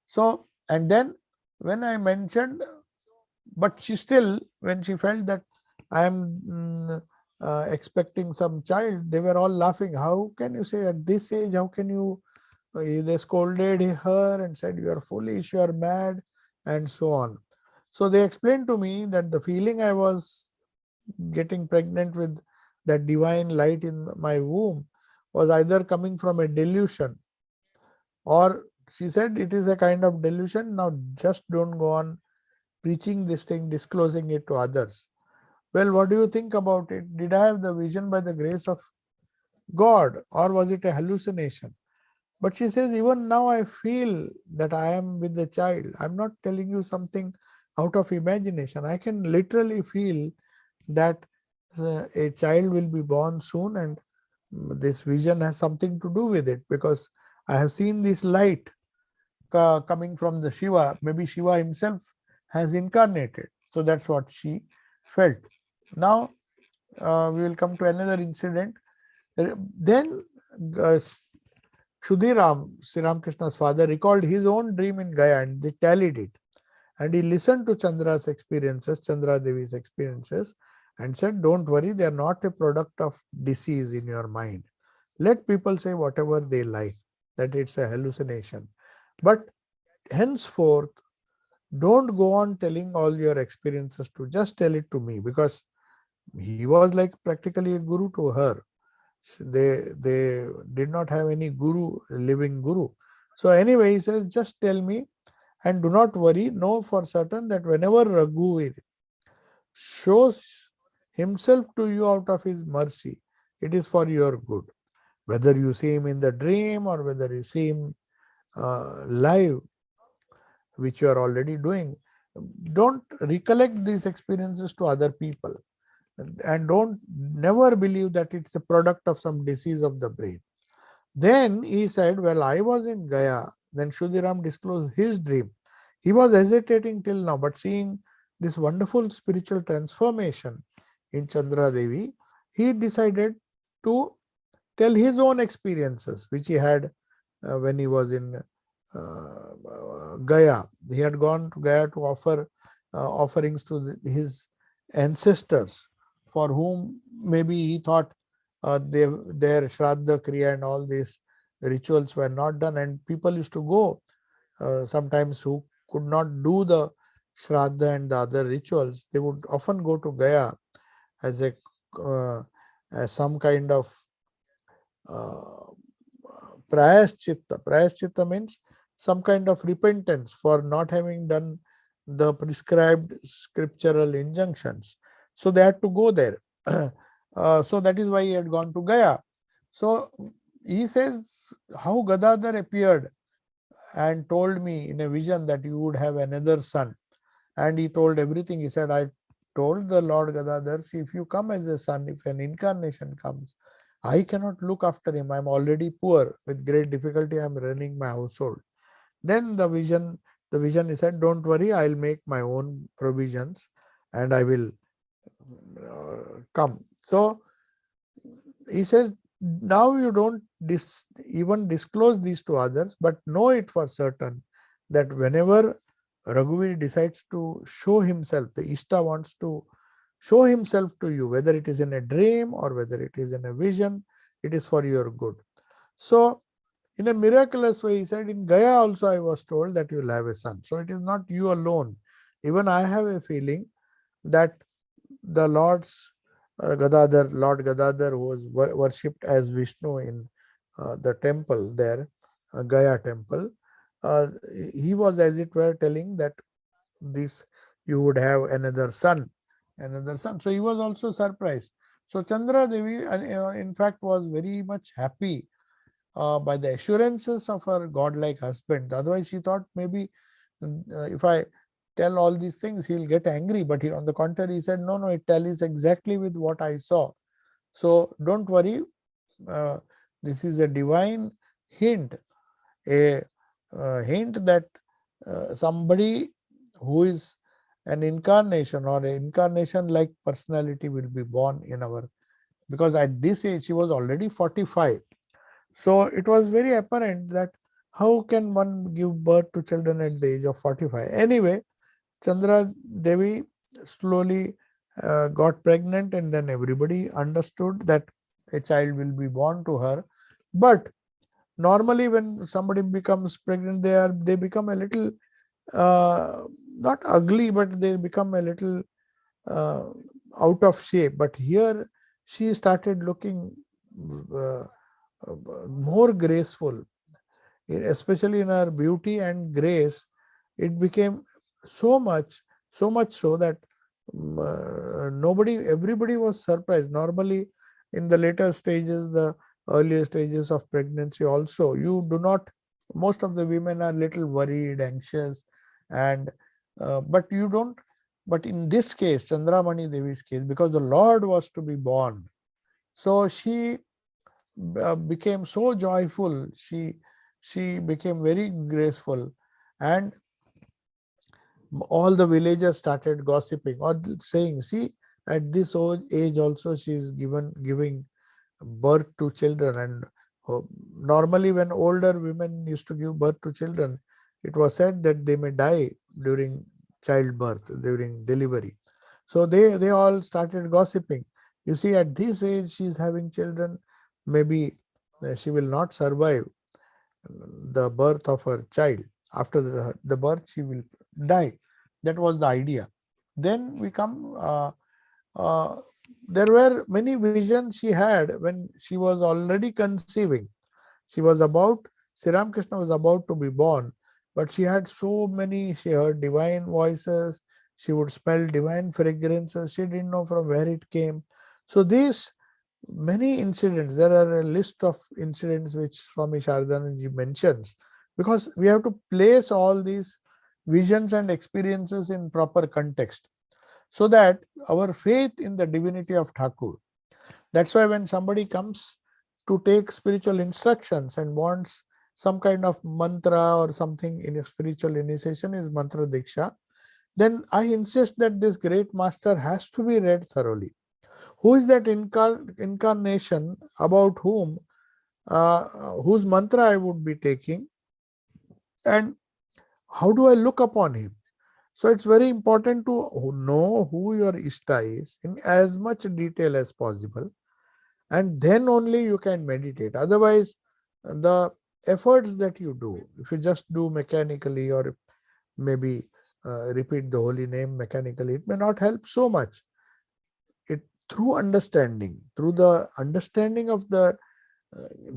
So, and then when I mentioned, but she still, when she felt that I am expecting some child, they were all laughing. How can you say at this age, how can you, they scolded her and said, you are foolish, you are mad, and so on. So they explained to me that the feeling I was getting pregnant with that divine light in my womb was either coming from a delusion, or she said it is a kind of delusion. Now just don't go on preaching this thing, disclosing it to others. Well, what do you think about it? Did I have the vision by the grace of God, or was it a hallucination? But she says, even now I feel that I am with the child. I'm not telling you something out of imagination. I can literally feel that a child will be born soon, and this vision has something to do with it, because I have seen this light coming from the Shiva. Maybe Shiva himself has incarnated. So that's what she felt. Now we will come to another incident. Then Kshudiram, Sri Ramakrishna's father, recalled his own dream in Gaya, and they tallied it. And he listened to Chandra's experiences, Chandra Devi's experiences, and said, don't worry, they are not a product of disease in your mind. Let people say whatever they like, that it's a hallucination. But henceforth, don't go on telling all your experiences to, just tell it to me, because he was like practically a guru to her. They did not have any guru, living guru. So anyway, he says, just tell me, and do not worry, know for certain that whenever Raghuveer shows himself to you out of his mercy, it is for your good. Whether you see him in the dream or whether you see him live, which you are already doing, don't recollect these experiences to other people, and don't never believe that it's a product of some disease of the brain. Then he said, well, I was in Gaya. Then Shudiram disclosed his dream. He was hesitating till now, but seeing this wonderful spiritual transformation in Chandra Devi, he decided to tell his own experiences, which he had when he was in Gaya. He had gone to Gaya to offer offerings to his ancestors, for whom maybe he thought their Shraddha Kriya and all these rituals were not done, and people used to go sometimes who could not do the Shraddha and the other rituals. They would often go to Gaya as a as some kind of uh, prayaschitta. Prayaschitta means some kind of repentance for not having done the prescribed scriptural injunctions. So they had to go there. So that is why he had gone to Gaya. So he says how Gadadhar appeared and told me in a vision that you would have another son. And he told everything. He said, I told the Lord Gadadhar, see, if you come as a son, if an incarnation comes, I cannot look after him. I'm already poor. With great difficulty, I'm running my household. Then the vision, he said, don't worry, I'll make my own provisions and I will come. So he says, now you don't even disclose these to others, but know it for certain that whenever Raghuveer decides to show himself, the Ishta wants to show himself to you, whether it is in a dream or whether it is in a vision, it is for your good. So In a miraculous way, he said, in Gaya also I was told that you will have a son. So it is not you alone. Even I have a feeling that the Lord's Lord Gadadhar, who was worshipped as Vishnu in the temple there, Gaya temple, uh, he was, as it were, telling that this you would have another son, another son. So he was also surprised. So Chandra Devi, in fact, was very much happy by the assurances of her godlike husband. Otherwise, she thought maybe if I tell all these things, he'll get angry. But he, on the contrary, he said, no, no, it tallies exactly with what I saw. So don't worry. Uh, this is a divine hint, a hint that somebody who is an incarnation or an incarnation like personality will be born in our, because at this age she was already 45. So it was very apparent that how can one give birth to children at the age of 45? Anyway, Chandra Devi slowly got pregnant, and then everybody understood that a child will be born to her. But normally when somebody becomes pregnant, they become a little not ugly, but they become a little uh, out of shape. But here she started looking uh, more graceful, especially in her beauty and grace. It became so much, so much so that everybody was surprised. Normally, in the later stages, the earlier stages of pregnancy, also, you do not, most of the women are little worried, anxious, and but you don't. But in this case, Chandramani Devi's case, because the Lord was to be born, so she became so joyful. She became very graceful, and all the villagers started gossiping or saying, see, at this age also she is giving birth to children. And normally when older women used to give birth to children, it was said that they may die during childbirth, during delivery. So they all started gossiping. You see, at this age she is having children, maybe she will not survive the birth of her child. After the birth, she will die. That was the idea. Then we come, uh, there were many visions she had when she was already conceiving. She was about, Sri Ramakrishna was about to be born, but she had so many, she heard divine voices, she would smell divine fragrances, she didn't know from where it came. So these many incidents, there are a list of incidents which Swami Shardananji mentions, because we have to place all these visions and experiences in proper context, so that our faith in the divinity of Thakur. That's why when somebody comes to take spiritual instructions and wants some kind of mantra or something in a spiritual initiation, is mantra diksha, then I insist that this great master has to be read thoroughly. Who is that incarnation about whose mantra I would be taking, and how do I look upon him? So it's very important to know who your Ishta is in as much detail as possible, and then only you can meditate. Otherwise, the efforts that you do, if you just do mechanically or maybe repeat the holy name mechanically, it may not help so much. It, through the understanding of the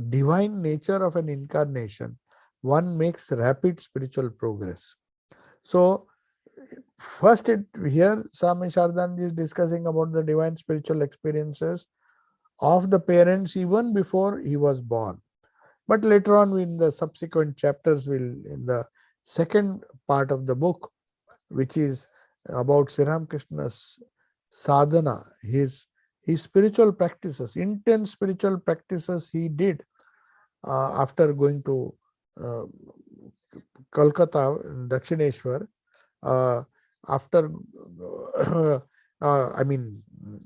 divine nature of an incarnation, one makes rapid spiritual progress. So first, here Swami Shardanand is discussing about the divine spiritual experiences of the parents even before he was born. But later on, in the subsequent chapters, in the second part of the book, which is about Sri Ramakrishna's sadhana, his spiritual practices, intense spiritual practices he did after going to uh, Kolkata, Dakshineshwar, uh, after I mean,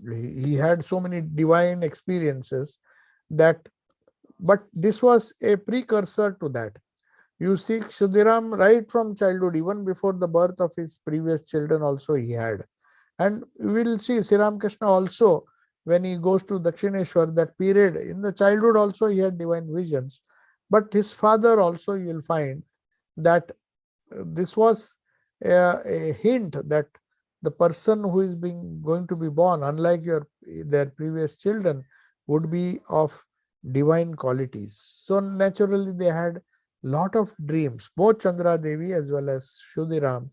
he had so many divine experiences that, but this was a precursor to that. You see, Kshudiram, right from childhood, even before the birth of his previous children, also he had. And we will see Sri Ramakrishna also, when he goes to Dakshineshwar, that period, in the childhood also he had divine visions. But his father also, you will find that this was a hint that the person who is going to be born, unlike their previous children, would be of divine qualities. So naturally they had lot of dreams, both Chandra Devi as well as Shudiram,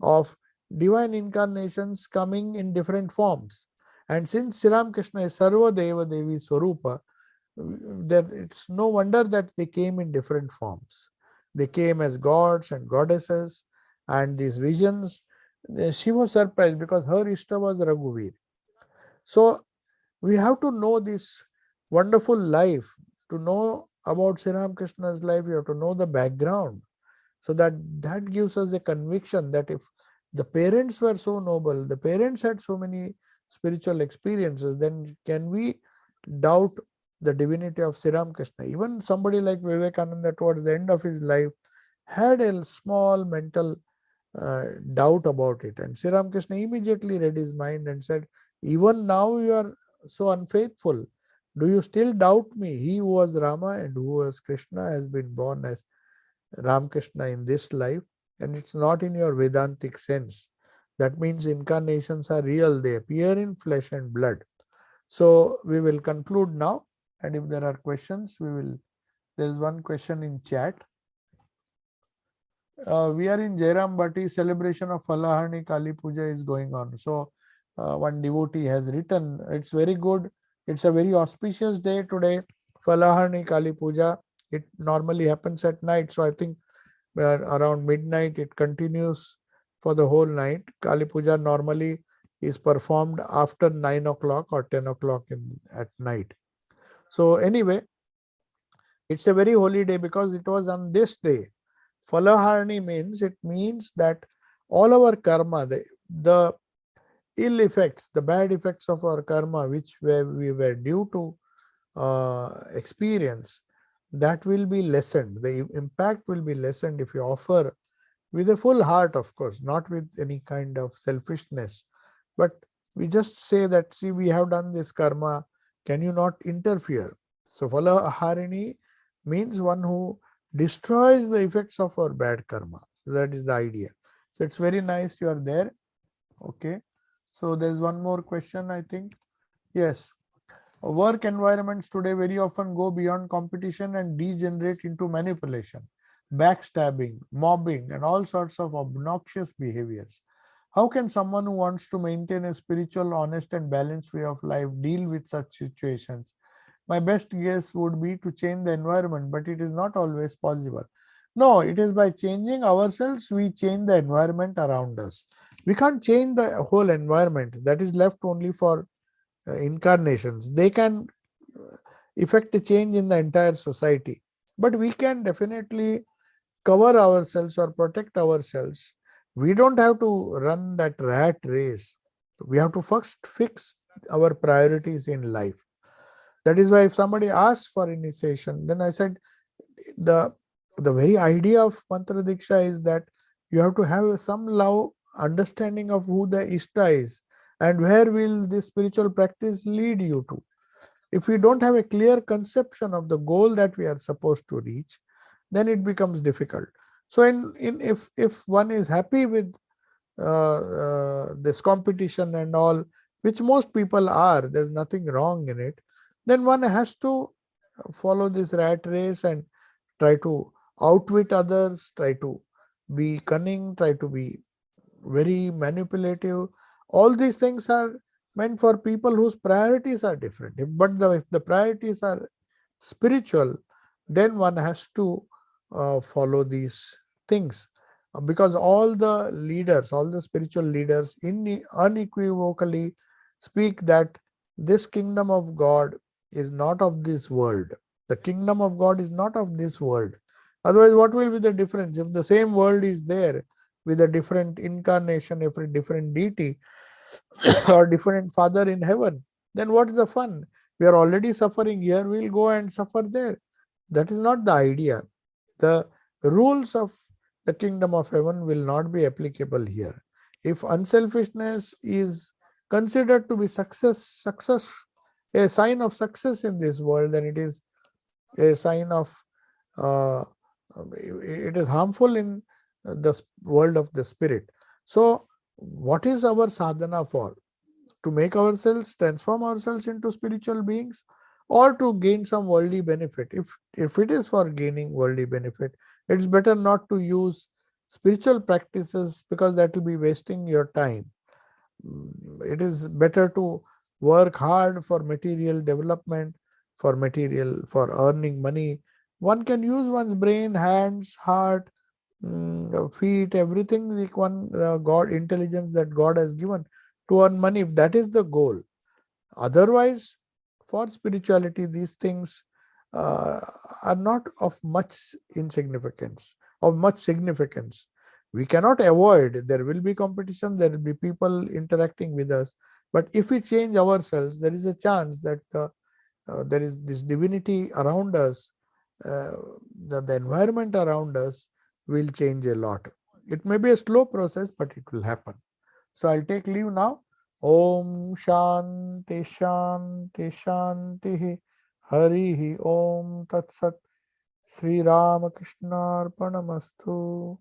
of divine incarnations coming in different forms. And since Sri Krishna is Sarva Deva Devi Swarupa, it's no wonder that they came in different forms. They came as gods and goddesses, and these visions. She was surprised because her Ishta was Raghuvir. So we have to know this wonderful life. To know about Sri Krishna's life, you have to know the background. So that gives us a conviction that if the parents were so noble, the parents had so many spiritual experiences, then can we doubt the divinity of Sri Krishna? Even somebody like Vivekananda towards the end of his life had a small mental doubt about it. And Sri Krishna immediately read his mind and said, even now you are so unfaithful. Do you still doubt me? He who was Rama and who was Krishna has been born as Ramakrishna in this life, and it's not in your Vedantic sense. That means incarnations are real, they appear in flesh and blood. So we will conclude now, and if there are questions, there is one question in chat. We are in Jairam Bhatti, celebration of Falahani Kali Puja is going on. So one devotee has written, it's very good. It's a very auspicious day today, Falahani Kali Puja. It normally happens at night. So I think around midnight it continues for the whole night. Kali Puja normally is performed after 9 o'clock or 10 o'clock at night. So anyway, it's a very holy day because it was on this day. Falaharni means that all our karma, the ill effects, the bad effects of our karma, which we were due to experience, that will be lessened. The impact will be lessened if you offer with a full heart, of course, not with any kind of selfishness. But we just say that, see, we have done this karma, can you not interfere? So Falaharini means one who destroys the effects of our bad karma. So that is the idea. So it's very nice you are there. Okay. So there's one more question, I think. Yes. Work environments today very often go beyond competition and degenerate into manipulation, backstabbing, mobbing, and all sorts of obnoxious behaviors. How can someone who wants to maintain a spiritual, honest, and balanced way of life deal with such situations? My best guess would be to change the environment, but it is not always possible. No, it is by changing ourselves, we change the environment around us. We can't change the whole environment. That is left only for incarnations. They can effect a change in the entire society. But we can definitely cover ourselves or protect ourselves. We don't have to run that rat race. We have to first fix our priorities in life. That is why if somebody asks for initiation, then I said the very idea of mantra diksha is that you have to have some love understanding of who the Ishta is and where will this spiritual practice lead you to. If we don't have a clear conception of the goal that we are supposed to reach, then it becomes difficult. So if one is happy with this competition and all, which most people are, there's nothing wrong in it, then one has to follow this rat race and try to outwit others, try to be cunning, try to be very manipulative. All these things are meant for people whose priorities are different. But if the priorities are spiritual, then one has to follow these things. Because all the leaders, all the spiritual leaders unequivocally speak that this kingdom of God is not of this world. The kingdom of God is not of this world. Otherwise, what will be the difference? If the same world is there with a different incarnation, every different deity or different father in heaven, then what is the fun? We are already suffering here, we'll go and suffer there. That is not the idea. The rules of the kingdom of heaven will not be applicable here. If unselfishness is considered to be a sign of success in this world, then it is a sign of uh, it is harmful in the world of the spirit. So, what is our sadhana for? To make ourselves, transform ourselves into spiritual beings, or to gain some worldly benefit? If it is for gaining worldly benefit, it's better not to use spiritual practices, because that will be wasting your time. It is better to work hard for material development, for earning money. One can use one's brain, hands, heart, feet, everything, like one God intelligence that God has given, to earn money, if that is the goal. Otherwise, for spirituality, these things uh, are not of much insignificance, of much significance. We cannot avoid, there will be competition, there will be people interacting with us. But if we change ourselves, there is a chance that there is this divinity around us, uh, the environment around us will change a lot. It may be a slow process, but it will happen. So I'll take leave now. Om Shanti Shanti Shanti Harihi Om Tat Sat. Sri Ramakrishna Arpanamastu.